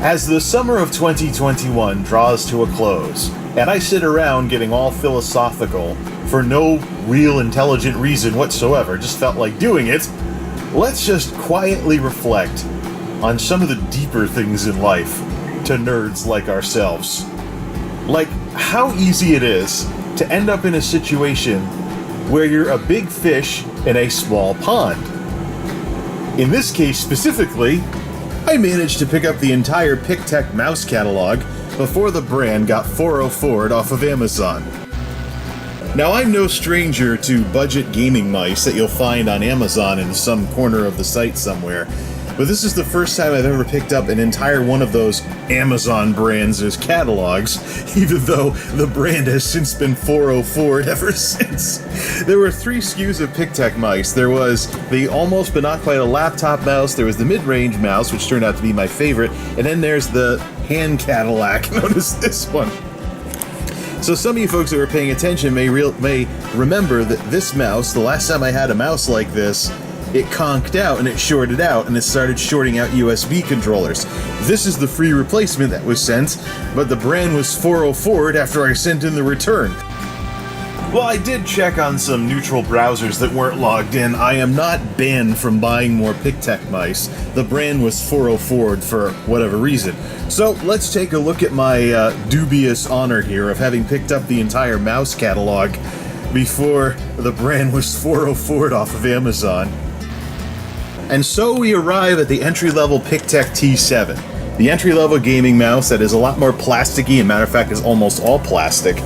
As the summer of 2021 draws to a close, and I sit around getting all philosophical for no real intelligent reason whatsoever, just felt like doing it, let's just quietly reflect on some of the deeper things in life to nerds like ourselves. Like how easy it is to end up in a situation where you're a big fish in a small pond. In this case specifically, I managed to pick up the entire Pictech mouse catalog before the brand got 404'd off of Amazon. Now, I'm no stranger to budget gaming mice that you'll find on Amazon in some corner of the site somewhere, but this is the first time I've ever picked up an entire one of those Amazon brands as catalogs, even though the brand has since been 404'd ever since. There were 3 SKUs of Pictech mice. There was the almost but not quite a laptop mouse, there was the mid-range mouse, which turned out to be my favorite, and then there's the hand Cadillac, known as this one. So some of you folks that were paying attention may remember that this mouse, the last time I had a mouse like this, it conked out and it shorted out and it started shorting out USB controllers. This is the free replacement that was sent, but the brand was 404'd after I sent in the return. Well, I did check on some neutral browsers that weren't logged in. I am not banned from buying more Pictech mice. The brand was 404'd for whatever reason. So let's take a look at my dubious honor here of having picked up the entire mouse catalog before the brand was 404'd off of Amazon. And so we arrive at the entry-level Pictech T7, the entry-level gaming mouse that is a lot more plasticky, and matter of fact is almost all plastic.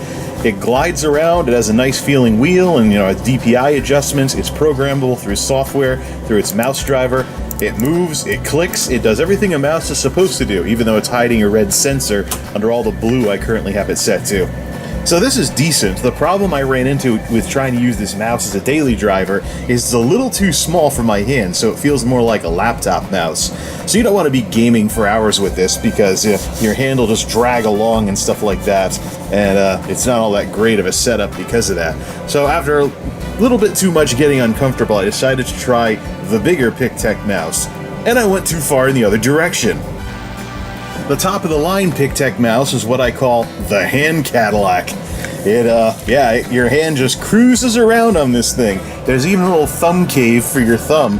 It glides around, it has a nice feeling wheel, and it's DPI adjustments, it's programmable through software, through its mouse driver. It moves, it clicks, it does everything a mouse is supposed to do, even though it's hiding a red sensor under all the blue I currently have it set to. So this is decent. The problem I ran into with trying to use this mouse as a daily driver is it's a little too small for my hand, so it feels more like a laptop mouse. So you don't want to be gaming for hours with this because your hand will just drag along and stuff like that, and it's not all that great of a setup because of that. So after a little bit too much getting uncomfortable, I decided to try the bigger Pictech mouse, and I went too far in the other direction. The top of the line Pictech mouse is what I call the hand Cadillac. Your hand just cruises around on this thing. There's even a little thumb cave for your thumb,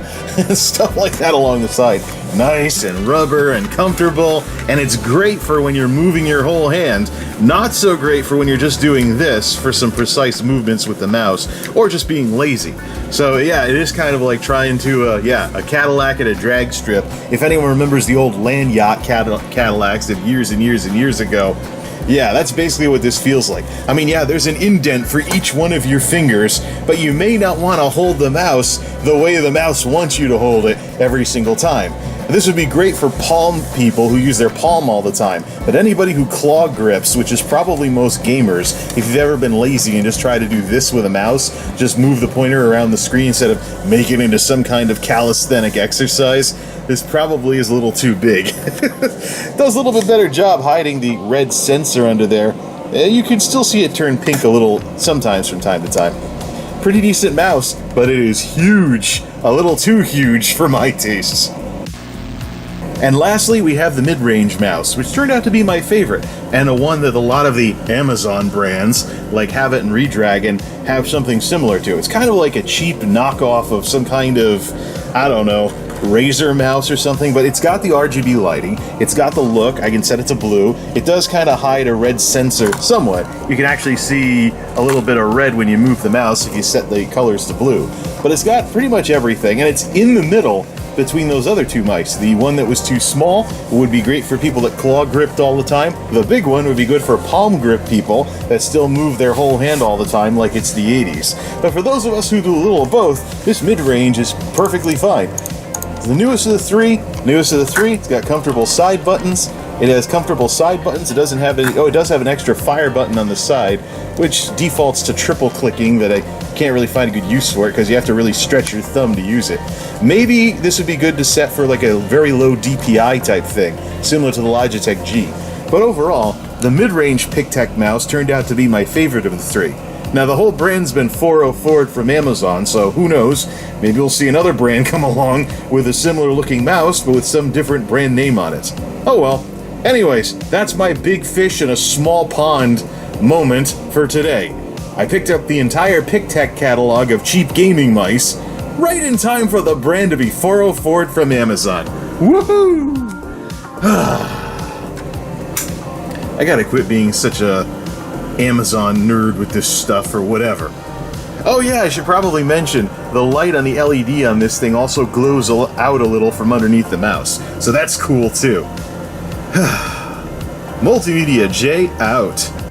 stuff like that along the side. Nice and rubber and comfortable, and it's great for when you're moving your whole hand. Not so great for when you're just doing this for some precise movements with the mouse, or just being lazy. So yeah, it is kind of like trying to, a Cadillac at a drag strip. If anyone remembers the old land yacht Cadillacs that years and years and years ago, yeah, that's basically what this feels like. I mean, yeah, there's an indent for each one of your fingers, but you may not want to hold the mouse the way the mouse wants you to hold it every single time. This would be great for palm people who use their palm all the time, but anybody who claw grips, which is probably most gamers, if you've ever been lazy and just try to do this with a mouse, just move the pointer around the screen instead of making it into some kind of calisthenic exercise, this probably is a little too big. It does a little bit better job hiding the red sensor under there. You can still see it turn pink a little sometimes from time to time. Pretty decent mouse, but it is huge. A little too huge for my tastes. And lastly, we have the mid-range mouse, which turned out to be my favorite, and a one that a lot of the Amazon brands, like Habit and Redragon, have something similar to. It's kind of like a cheap knockoff of some kind of, Razer mouse or something, but it's got the RGB lighting, it's got the look, I can set it to blue, it does kind of hide a red sensor somewhat. You can actually see a little bit of red when you move the mouse if you set the colors to blue. But it's got pretty much everything, and it's in the middle between those other 2 mice. The one that was too small would be great for people that claw gripped all the time. The big one would be good for palm grip people that still move their whole hand all the time like it's the 80s. But for those of us who do a little of both, this mid-range is perfectly fine. It's the newest of the three. It's got comfortable side buttons. It has comfortable side buttons. It doesn't have any. Oh, it does have an extra fire button on the side, which defaults to triple clicking. That I can't really find a good use for it because you have to really stretch your thumb to use it. Maybe this would be good to set for like a very low DPI type thing, similar to the Logitech G. But overall, the mid-range Pictech mouse turned out to be my favorite of the 3. Now, the whole brand's been 404'd from Amazon, so who knows? Maybe we'll see another brand come along with a similar looking mouse, but with some different brand name on it. Oh well. Anyways, that's my big fish in a small pond moment for today. I picked up the entire PicTech catalog of cheap gaming mice right in time for the brand to be 404'd from Amazon. Woohoo! I gotta quit being such a Amazon nerd with this stuff or whatever. Oh yeah, I should probably mention, the light on the LED on this thing also glows out a little from underneath the mouse, so that's cool too. Multimedia J out.